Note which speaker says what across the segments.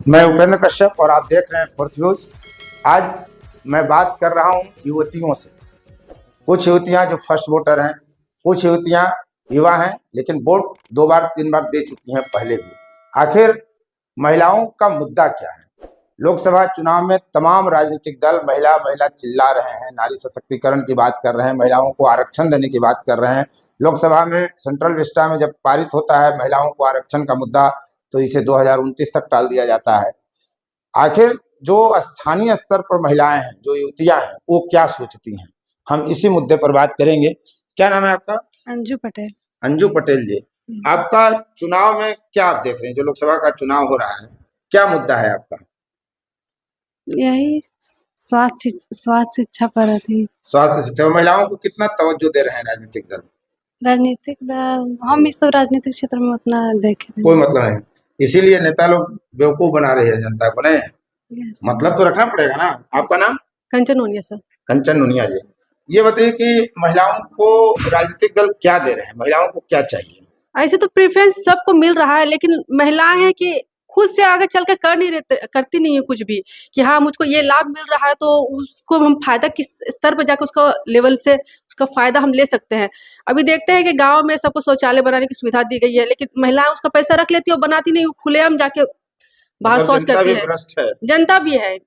Speaker 1: मैं उपेंद्र कश्यप और आप देख रहे हैं फोर्थ न्यूज। आज मैं बात कर रहा हूं युवतियों से। कुछ युवतियां जो फर्स्ट वोटर हैं, कुछ युवतियां युवा हैं, लेकिन वोट 2 बार 3 बार दे चुकी हैं पहले भी। आखिर महिलाओं का मुद्दा क्या है? लोकसभा चुनाव में तमाम राजनीतिक दल महिला महिला चिल्ला रहे हैं, नारी सशक्तिकरण की बात कर रहे हैं, महिलाओं को आरक्षण देने की बात कर रहे हैं। लोकसभा में सेंट्रल विस्टा में जब पारित होता है महिलाओं को आरक्षण का मुद्दा, तो इसे 2029 तक टाल दिया जाता है। आखिर जो स्थानीय स्तर पर महिलाएं हैं, जो युवतियां हैं, वो क्या सोचती हैं, हम इसी मुद्दे पर बात करेंगे। क्या नाम है आपका?
Speaker 2: अंजू पटेल।
Speaker 1: अंजू पटेल जी, आपका चुनाव में क्या आप देख रहे हैं? जो लोकसभा का चुनाव हो रहा है, क्या मुद्दा है आपका?
Speaker 2: यही स्वास्थ्य शिक्षा पर थी।
Speaker 1: स्वास्थ्य शिक्षा। महिलाओं को कितना तवज्जो दे रहे हैं राजनीतिक दल?
Speaker 2: राजनीतिक दल हम इस राजनीतिक क्षेत्र में उतना देखे नहीं।
Speaker 1: कोई मतलब नहीं, इसीलिए नेता लोग बेवकूफ बना रहे हैं जनता को। नहीं, मतलब तो रखना पड़ेगा ना। आपका नाम?
Speaker 2: कंचन नूनिया सर।
Speaker 1: कंचन नुनिया जी, ये बताइए कि महिलाओं को राजनीतिक दल क्या दे रहे हैं, महिलाओं को क्या चाहिए?
Speaker 2: ऐसे तो प्रेफरेंस सबको मिल रहा है, लेकिन महिलाएं हैं कि खुद से आगे चल के करती नहीं है कुछ भी, कि हाँ मुझको ये लाभ मिल रहा है तो उसको हम फायदा किस स्तर पर जाकर उसका लेवल से उसका फायदा हम ले सकते हैं। अभी देखते हैं कि गांव में सबको शौचालय बनाने की सुविधा दी गई है, लेकिन महिलाएं उसका पैसा रख लेती है और बनाती नहीं, वो खुलेआम जाके बाहर
Speaker 1: मतलब
Speaker 2: शौच
Speaker 1: जनता
Speaker 2: करती
Speaker 1: भी
Speaker 2: है।
Speaker 1: भ्रष्ट है।
Speaker 2: जनता भी है,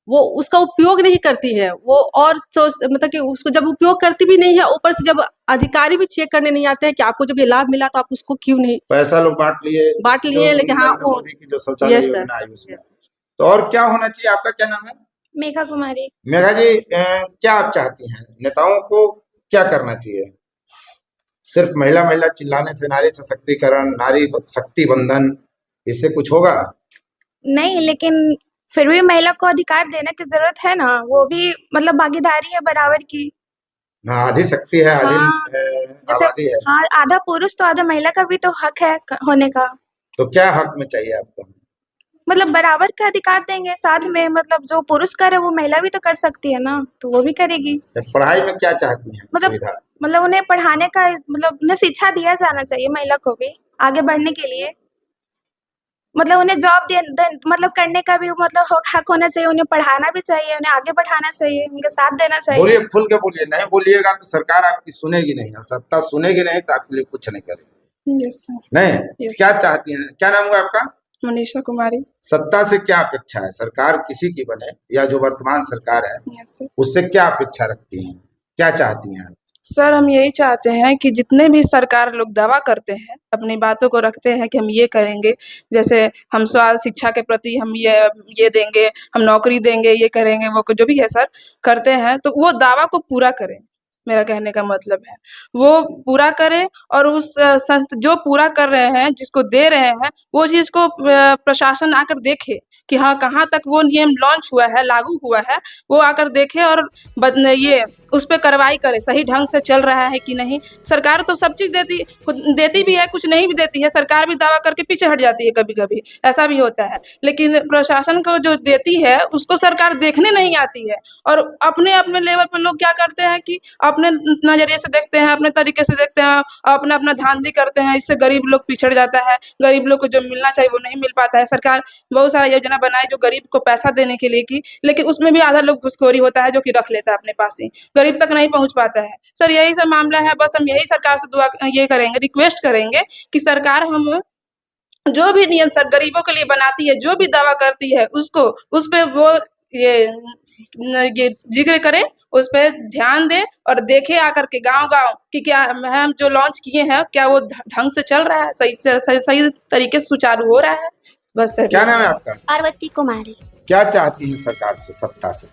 Speaker 2: वो उसका उपयोग नहीं करती है, वो और मतलब कि उसको जब उपयोग करती भी नहीं है, ऊपर से जब अधिकारी भी चेक करने नहीं आते हैं कि आपको जब ये लाभ मिला तो आप उसको क्यों नहीं
Speaker 1: पैसा लोग बांट लिए,
Speaker 2: लेकिन हाँ
Speaker 1: नरेंद्र मोदी की जो शौचालय
Speaker 2: यस सर।
Speaker 1: योजना आई उसमें। तो और क्या होना चाहिए? आपका क्या नाम है?
Speaker 3: मेघा कुमारी।
Speaker 1: मेघा जी, क्या आप चाहती हैं, नेताओं को क्या करना चाहिए? सिर्फ महिला महिला चिल्लाने से नारी सशक्तिकरण, नारी शक्ति बंधन, इससे कुछ होगा?
Speaker 3: नहीं, लेकिन फिर भी महिला को अधिकार देने की जरूरत है ना, वो भी मतलब भागीदारी है बराबर की।
Speaker 1: हाँ, आधी शक्ति है, आधी
Speaker 3: हाँ, जैसे
Speaker 1: आबादी है।
Speaker 3: हाँ, आधा पुरुष तो आधा महिला का भी तो हक है होने का।
Speaker 1: तो क्या हक में चाहिए आपको?
Speaker 3: मतलब बराबर का अधिकार देंगे साथ में, मतलब जो पुरुष करे वो महिला भी तो कर सकती है ना, तो वो भी करेगी।
Speaker 1: पढ़ाई में क्या चाहती हैं
Speaker 3: मतलब
Speaker 1: सुविधा?
Speaker 3: मतलब उन्हें पढ़ाने का, मतलब उन्हें शिक्षा दिया जाना चाहिए महिला को भी आगे बढ़ने के लिए। मतलब उन्हें जॉब मतलब करने का भी मतलब हक होना चाहिए, उन्हें पढ़ाना भी चाहिए, उन्हें आगे बढ़ाना चाहिए, उनका साथ देना चाहिए।
Speaker 1: बोलिए, खुल के बोलिए, नहीं बोलिएगा तो सरकार आपकी सुनेगी नहीं, और सत्ता सुनेगी नहीं तो आपके लिए कुछ नहीं करेगी।
Speaker 2: Yes sir.
Speaker 1: नहीं, क्या चाहती हैं? क्या नाम हुआ आपका?
Speaker 2: मनीषा कुमारी।
Speaker 1: सत्ता से क्या अपेक्षा है? सरकार किसी की बने या जो वर्तमान सरकार है,
Speaker 2: यस सर।
Speaker 1: उससे क्या अपेक्षा रखती हैं, क्या चाहती हैं?
Speaker 4: सर हम यही चाहते हैं कि जितने भी सरकार लोग दावा करते हैं, अपनी बातों को रखते हैं कि हम ये करेंगे, जैसे हम स्वास्थ्य शिक्षा के प्रति हम ये देंगे, हम नौकरी देंगे, ये करेंगे, वो जो भी है सर करते हैं, तो वो दावा को पूरा करें। मेरा कहने का मतलब है वो पूरा करें, और उस जो पूरा कर रहे हैं, जिसको दे रहे हैं, वो चीज को प्रशासन आकर देखे कि हाँ कहाँ तक वो नियम लॉन्च हुआ है, लागू हुआ है, वो आकर देखे और ये उस पे कार्रवाई करे, सही ढंग से चल रहा है कि नहीं। सरकार तो सब चीज देती भी है, कुछ नहीं भी देती है, सरकार भी दावा करके पीछे हट जाती है, कभी कभी ऐसा भी होता है, लेकिन प्रशासन को जो देती है उसको सरकार देखने नहीं आती है, और अपने अपने लेवल पर लोग क्या करते हैं कि अपने नजरिए से देखते हैं, अपने तरीके से देखते हैं, अपना अपना धांधली करते हैं, इससे गरीब लोग पिछड़ जाता है, गरीब लोग को जो मिलना चाहिए वो नहीं मिल पाता है। सरकार बहुत सारा योजना बनाई जो गरीब को पैसा देने के लिए की, लेकिन उसमें भी आधा लोग घुसखोरी होता है जो कि रख लेता है अपने पास ही, गरीब तक नहीं पहुंच पाता है। सर यही सब मामला है, बस हम यही सरकार से दुआ ये करेंगे, रिक्वेस्ट करेंगे कि सरकार हम जो भी नियम सर गरीबों के लिए बनाती है, जो भी दावा करती है, उसको उस पे वो ये जिक्र करे, उस पे ध्यान दे और देखे आकर के गांव-गांव कि क्या हम जो लॉन्च किए हैं क्या वो ढंग से चल रहा है, सही तरीके से सुचारू हो रहा है। बस सर।
Speaker 1: क्या नाम है आपका?
Speaker 3: पार्वती कुमारी।
Speaker 1: क्या चाहती है सरकार से, सत्ता से?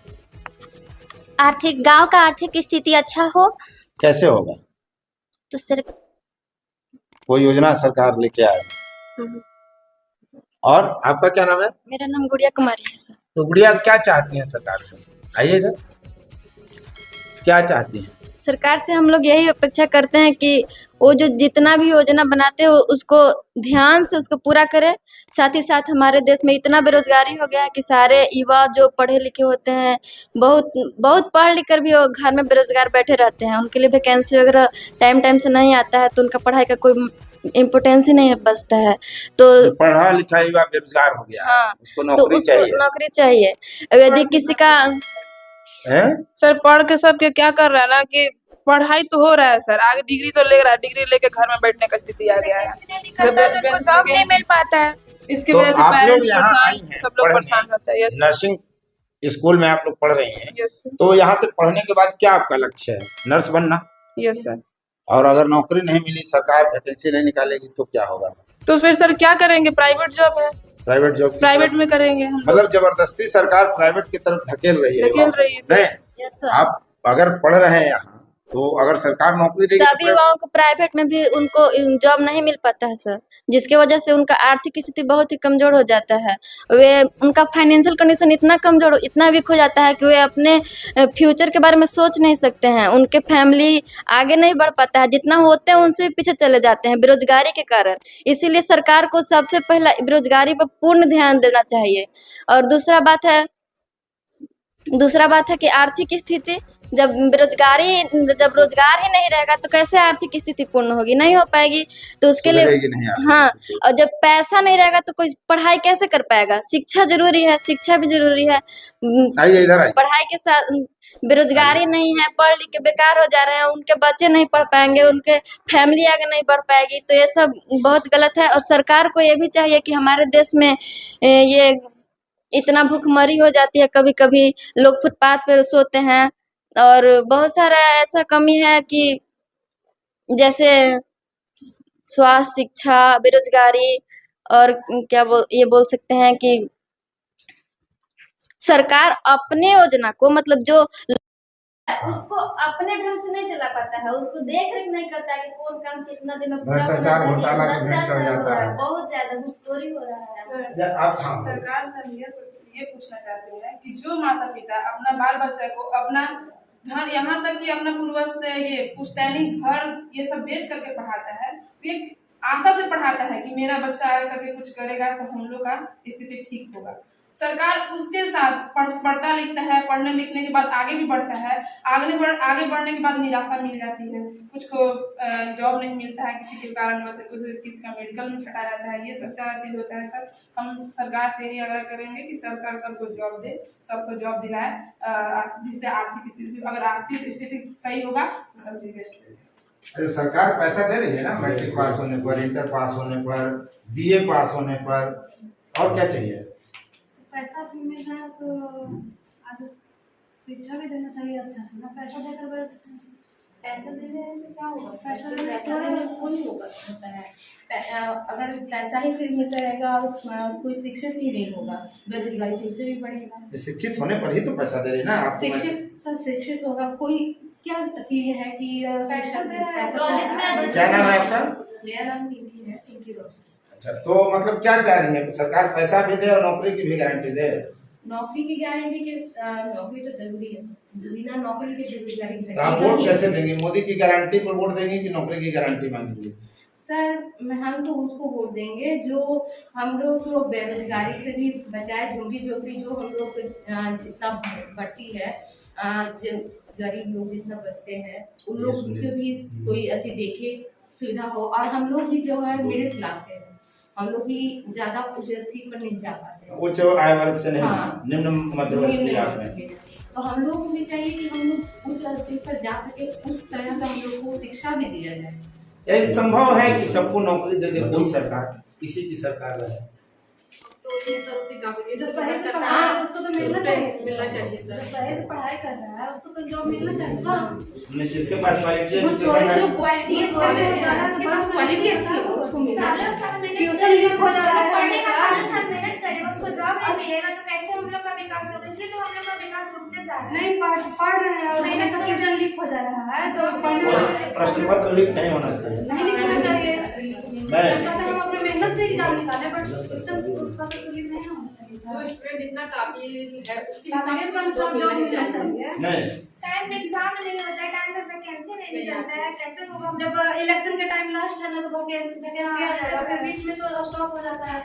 Speaker 3: गांव का आर्थिक स्थिति अच्छा हो।
Speaker 1: कैसे होगा?
Speaker 3: तो सर
Speaker 1: कोई योजना सरकार लेके आए। और आपका क्या नाम है?
Speaker 3: मेरा नाम गुड़िया कुमारी है सर।
Speaker 1: तो गुड़िया, क्या चाहती हैं सरकार से? आइए सर, क्या चाहती हैं?
Speaker 5: सरकार से हम लोग यही अपेक्षा करते हैं कि वो जो जितना भी योजना बनाते हो उसको ध्यान से उसको पूरा करे। साथ ही साथ हमारे देश में इतना बेरोजगारी हो गया है कि सारे युवा जो पढ़े लिखे होते हैं, बहुत बहुत पढ़ लिख कर भी वो घर में बेरोजगार बैठे रहते हैं, उनके लिए वैकेंसी वगैरह टाइम टाइम से नहीं आता है, तो उनका पढ़ाई का कोई इम्पोर्टेंस ही नहीं बचता है। तो
Speaker 1: जो पढ़ा लिखा युवा बेरोजगार हो गया है,
Speaker 5: हाँ,
Speaker 1: उसको
Speaker 5: तो
Speaker 1: नौकरी
Speaker 5: उसको
Speaker 1: चाहिए
Speaker 5: नौकरी चाहिए। अब यदि किसी का
Speaker 1: है।
Speaker 4: सर पढ़ के सब के क्या कर रहा है ना कि पढ़ाई तो हो रहा है सर, आगे डिग्री तो ले रहा है, डिग्री लेके घर में बैठने का स्थिति आ गया है।
Speaker 3: जॉब नहीं मिल पाता है।
Speaker 4: इसकी
Speaker 1: तो
Speaker 4: वजह से
Speaker 1: आप लोग
Speaker 4: पेरेंट्स
Speaker 1: यहाँ आई
Speaker 4: परेशान,
Speaker 1: हैं
Speaker 4: सब लोग
Speaker 1: पढ़ने,
Speaker 4: परेशान रहते हैं। यस
Speaker 1: नर्सिंग स्कूल में आप लोग पढ़ रही हैं,
Speaker 4: यस सर,
Speaker 1: तो यहाँ से पढ़ने के बाद क्या आपका लक्ष्य है? नर्स बनना?
Speaker 4: Yes sir.
Speaker 1: और अगर नौकरी नहीं मिली, सरकार वैकेंसी नहीं निकालेगी तो क्या होगा?
Speaker 4: तो फिर सर क्या करेंगे? प्राइवेट जॉब है,
Speaker 1: प्राइवेट जॉब की
Speaker 4: प्राइवेट
Speaker 1: तरफ-
Speaker 4: में करेंगे हम लोग।
Speaker 1: मतलब जबरदस्ती सरकार प्राइवेट की तरफ धकेल रही है।
Speaker 4: धकेल रही है।
Speaker 1: नहीं,
Speaker 5: यस सर,
Speaker 1: आप अगर पढ़ रहे हैं यहाँ, तो अगर सरकार नौकरी देगी तो
Speaker 5: सभी युवाओं को प्राइवेट में भी उनको जॉब नहीं मिल पाता है सर, जिसकी वजह से उनका आर्थिक स्थिति बहुत ही कमजोर हो जाता है। वे उनका फाइनेंशियल कंडीशन इतना कमजोर, इतना वीक हो जाता है कि वे अपने फ्यूचर के बारे में सोच नहीं सकते हैं। उनके फैमिली आगे नहीं बढ़ पाता है, जितना होते हैं उनसे पीछे चले जाते हैं बेरोजगारी के कारण। इसीलिए सरकार को सबसे पहला बेरोजगारी पर पूर्ण ध्यान देना चाहिए। और दूसरा बात है कि आर्थिक स्थिति, जब रोजगार ही नहीं रहेगा तो कैसे आर्थिक स्थिति पूर्ण होगी? नहीं हो पाएगी। तो उसके लिए
Speaker 1: सुधरेगी नहीं आर्थिक
Speaker 5: हाँ,
Speaker 1: स्थिति।
Speaker 5: और जब पैसा नहीं रहेगा तो कोई पढ़ाई कैसे कर पाएगा? शिक्षा जरूरी है, शिक्षा भी जरूरी है।
Speaker 1: आइए इधर आइए।
Speaker 5: पढ़ाई के साथ बेरोजगारी नहीं है, पढ़ लिख के बेकार हो जा रहे हैं, उनके बच्चे नहीं पढ़ पाएंगे, उनके फैमिली आगे नहीं बढ़ पाएगी। तो ये सब बहुत गलत है। और सरकार को ये भी चाहिए कि हमारे देश में ये इतना भूखमरी हो जाती है, कभी कभी लोग फुटपाथ पर सोते हैं, और बहुत सारा ऐसा कमी है कि जैसे स्वास्थ्य, शिक्षा, बेरोजगारी, और क्या बोल सकते हैं कि सरकार अपने योजना को, मतलब जो उसको अपने ढंग से नहीं चला पाता है, उसको देख रेख नहीं करता है कि कौन काम कितना दिन में पूरा होना
Speaker 1: भ्रष्टाचार
Speaker 5: चाहिए।
Speaker 1: घोटाला का भेंट चढ़
Speaker 5: भ्रष्टाचार हो
Speaker 1: जाता
Speaker 5: रहा
Speaker 1: है।
Speaker 5: है, बहुत ज्यादा घुसखोरी हो रहा है।
Speaker 1: आप हाँ,
Speaker 4: सरकार से हम ये पूछना चाहते हैं कि जो माता पिता अपना बाल बच्चा को अपना धन, यहाँ तक कि अपना पूर्वज ये पुश्तैनी घर ये सब बेच करके पढ़ाता है, तो एक आशा से पढ़ाता है कि मेरा बच्चा आगे करके कुछ करेगा तो हम लोग का स्थिति ठीक होगा। सरकार उसके साथ पढ़ता लिखता है, पढ़ने लिखने के बाद आगे भी बढ़ता है, आगे बढ़ने के बाद निराशा मिल जाती है, कुछ को जॉब नहीं मिलता है किसी के कारण, किसी का मेडिकल में छटा रहता है, ये सब सारा चीज होता है। सर हम सरकार से यही आग्रह करेंगे कि सरकार सबको जॉब दे, सबको जॉब दिलाए, जिससे आर्थिक स्थिति, अगर आर्थिक स्थिति सही होगा तो सब चीज बेस्ट होगी।
Speaker 1: अरे सरकार पैसा दे रही है ना, मैट्रिक पास होने पर, इंटर पास होने पर, बीए पास होने पर, और क्या चाहिए?
Speaker 6: पैसा भी मिल रहा है तो आगे शिक्षा भी देना चाहिए अच्छा से ना। पैसा देकर बस
Speaker 7: पैसा देने से क्या होगा?
Speaker 6: पैसा
Speaker 7: पैसा
Speaker 6: देने
Speaker 7: देने से थोड़ी होता है। अगर पैसा ही सिर्फ मिलता रहेगा और कोई शिक्षित ही नहीं होगा, बेरोजगारी तो उससे भी बढ़ेगा।
Speaker 1: शिक्षित होने पर ही तो पैसा दे रही ना आपको।
Speaker 7: शिक्षित होगा, कोई क्या चीज है कि
Speaker 6: पैसा दे रहा है,
Speaker 5: कॉलेज में अच्छे
Speaker 1: क्या नाम है आपका?
Speaker 7: मेरा नाम पिंकी है, पिंकी रोशन।
Speaker 1: अच्छा, तो मतलब क्या चाह रही है? सरकार पैसा भी दे और नौकरी की भी गारंटी दे?
Speaker 7: नौकरी की गारंटी के नौकरी तो जरूरी है, बिना नौकरी के बेरोजगारी
Speaker 1: तो आप वोट कैसे देंगे? मोदी की गारंटी पर वोट देंगे कि नौकरी की गारंटी मांगेंगे?
Speaker 7: सर हम तो उसको वोट देंगे जो हम लोग को बेरोजगारी से भी बचाए, झुग्गी झोपड़ी जो हम लोग जितना बढ़ती है, गरीब लोग जितना बचते हैं उन लोग को भी कोई अति देखे, सुविधा हो। और हम लोग भी जो है मिडिल क्लास के, हम लोग भी ज्यादा उच्च पर नहीं जा पाते,
Speaker 1: उच्च आय वर्ग से नहीं,
Speaker 7: हाँ,
Speaker 1: निम्न मध्यवर्ती आप हैं।
Speaker 7: तो हम लोग को भी चाहिए कि हम लोग उच्च पर जा सके, उस तरह का हम लोग को शिक्षा भी दिया जाए।
Speaker 1: यह संभव है कि सबको नौकरी दे दे कोई सरकार, किसी की सरकार रहे?
Speaker 2: तो ये सर उसी काबिलियत
Speaker 6: जो
Speaker 2: से
Speaker 6: सही से
Speaker 2: करता
Speaker 6: पढ़ा
Speaker 2: है,
Speaker 6: है उसको तो मिलना
Speaker 2: उस पे
Speaker 6: चाहिए।
Speaker 2: मिलना चाहिए
Speaker 6: जो
Speaker 2: सर।
Speaker 6: सही से पढ़ाई कर रहा है उसको तो जॉब मिलना चाहिए।
Speaker 1: नहीं, जिसके पास क्वालिटी
Speaker 7: जो क्वालिटी अच्छा है, जिसके पास क्वालिटी अच्छी है उसको मिलना चाहिए।
Speaker 6: फ्यूचर लीक हो जा रहा है,
Speaker 3: पढ़ने का साल मेहनत करेगा, उसको जॉब नहीं मिलेगा तो कैसे हम लोग का विकास होगा? इसलिए तो हम लोग का विकास रुकते जा रहा है।
Speaker 6: नहीं पढ़ रहे हैं और मेहनत का फ्यूचर लीक हो जा रहा है, तो
Speaker 1: प्रश्न पत्र लीक नहीं होना चाहिए।
Speaker 6: नहीं लिखना चाहिए।
Speaker 1: नहीं,
Speaker 6: हम अपने मेहनत से एग्जाम निकाले, बट फ्यूचर तो लीक नहीं होना चाहिए।
Speaker 2: तो स्टूडेंट जितना काबिल है उसके
Speaker 6: काबिलियत का
Speaker 2: हिसाब से
Speaker 6: अनुसार
Speaker 2: जॉब
Speaker 6: जॉब
Speaker 2: मिलना
Speaker 6: मिलना
Speaker 2: चाहिए।
Speaker 6: चाहिए।
Speaker 1: नहीं,
Speaker 3: टाइम पे एग्जाम नहीं होता है, टाइम पे वैकेंसी नहीं निकलता है, कैसे होगा?
Speaker 6: जब इलेक्शन के टाइम लास्ट है ना तो वैकेंसी आ जाएगा, फिर बीच में तो स्टॉप हो जाता है,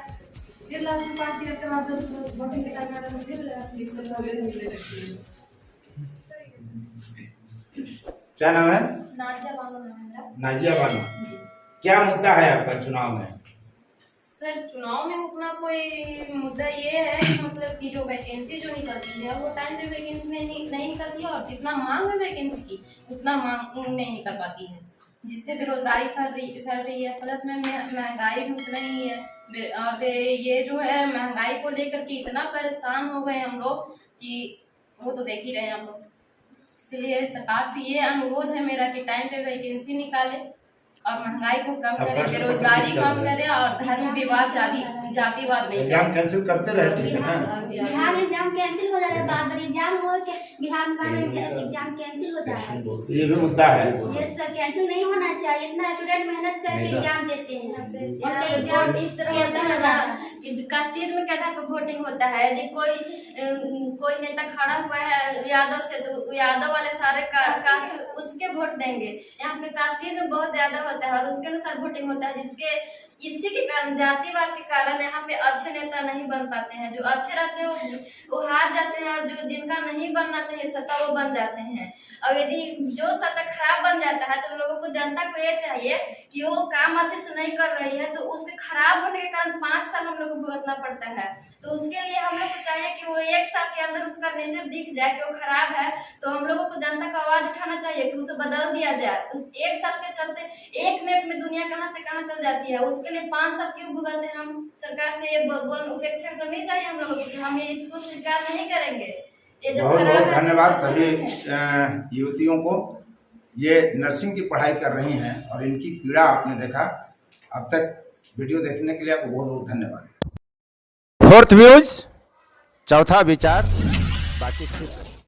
Speaker 6: फिर लास्ट में 5 ईयर के बाद जब वोटिंग के टाइम आता है तो फिर
Speaker 2: मिलने लगती है।
Speaker 1: क्या नाम है?
Speaker 6: नाजिया बानो नाम है मेरा।
Speaker 1: नाजिया बानो। क्या मुद्दा है आपका चुनाव में?
Speaker 7: सर चुनाव में उतना कोई मुद्दा ये है कि मतलब कि जो वैकेंसी जो निकलती है वो टाइम पे वैकेंसी नहीं निकलती है, और जितना मांग है वैकेंसी की उतना मांग नहीं निकल पाती है, जिससे बेरोजगारी फैल रही है। प्लस में महंगाई भी उतना ही है। और ये जो है महंगाई को लेकर के इतना परेशान हो गए हम लोग कि वो तो देख ही रहे हैं हम लोग। इसलिए सरकार से ये अनुरोध है मेरा कि टाइम पे वैकेंसी निकाले और महंगाई को कम करे, बेरोजगारी कम करे, और धर्म विवाद जातिवाद नहीं।
Speaker 1: एग्जाम कैंसिल करते रहे, ठीक है ना?
Speaker 8: बिहार में एग्जाम कैंसिल हो जा रहा है, बार बार एग्जाम हो के बिहार में एग्जाम कैंसिल हो जा रहा है।
Speaker 1: ये भी मुद्दा है।
Speaker 8: ये सर कैंसिल नहीं होना चाहिए, इतना स्टूडेंट मेहनत करके एग्जाम देते हैं और एग्जाम इस तरह होता है।
Speaker 5: कास्टिज्म के आधार पर वोटिंग होता है। यदि कोई नेता खड़ा हुआ है यादव से, तो यादव वाले सारे कास्ट उसके वोट देंगे। यहाँ पे कास्टिज्म बहुत ज्यादा होता है और उसके अनुसार वोटिंग होता है, इसी के कारण, जातिवाद के कारण यहाँ पे अच्छे नेता नहीं बन पाते हैं। जो अच्छे रहते हैं वो हार जाते हैं, और जो जिनका नहीं बनना चाहिए सत्ता वो बन जाते हैं। और यदि जो सत्ता खराब बन जाता है तो लोगों को, जनता को ये चाहिए कि वो काम अच्छे से नहीं कर रही है, तो उसके खराब होने के कारण 5 साल हम लोग को भुगतना पड़ता है। तो उसके लिए हम लोग को चाहिए कि वो 1 साल के अंदर उसका नेचर दिख जाए कि वो खराब है, तो हम लोगों को जनता का आवाज उठाना चाहिए कि उसे बदल दिया जाए। उस 1 साल के चलते 1 मिनट में दुनिया कहाँ से कहाँ चल जाती है, उसके लिए 5 साल क्यों भुगतते हैं हम? सरकार से ये उपेक्षा करनी चाहिए हम लोगों की, हम इसको स्वीकार नहीं करेंगे। ये जो
Speaker 1: बहुत
Speaker 5: खराब
Speaker 1: बहुत
Speaker 5: है,
Speaker 1: धन्यवाद सभी युवतियों को। ये नर्सिंग की पढ़ाई कर रही हैं और इनकी पीड़ा आपने देखा। अब तक वीडियो देखने के लिए आपको बहुत बहुत धन्यवाद। फोर्थ व्यूज, चौथा विचार, बाकी ठीक है।